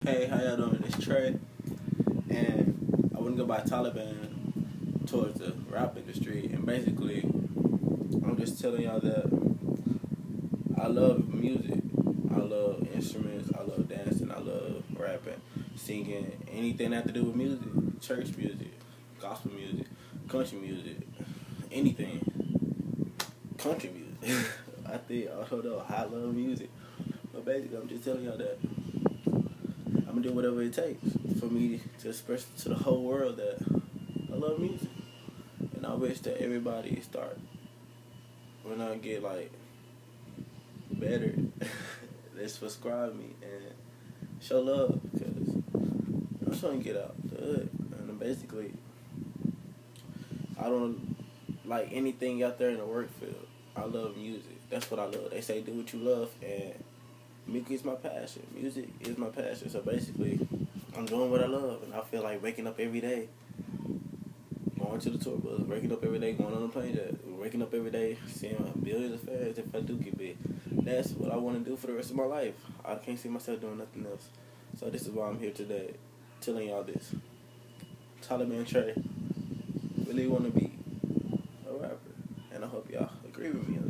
Hey, how y'all doing? It's Trey, and I wouldn't go by Taliban towards the rap industry, and basically, I'm just telling y'all that I love music, I love instruments, I love dancing, I love rapping, singing, anything that have to do with music, church music, gospel music, country music, anything, country music. I think, I don't know, I love music, but basically, I'm just telling y'all that I'm gonna do whatever it takes for me to express to the whole world that I love music. And I wish that everybody start when I get like better, they subscribe me and show love because I'm trying to get out the hood. And basically, I don't like anything out there in the work field. I love music. That's what I love. They say do what you love, and music is my passion. Music is my passion. So basically, I'm doing what I love, and I feel like waking up every day, going to the tour bus, waking up every day, going on the plane jet, waking up every day, seeing billions of fans if I do get big. That's what I want to do for the rest of my life. I can't see myself doing nothing else. So this is why I'm here today, telling y'all this. Taliban Trey really want to be a rapper, and I hope y'all agree with me on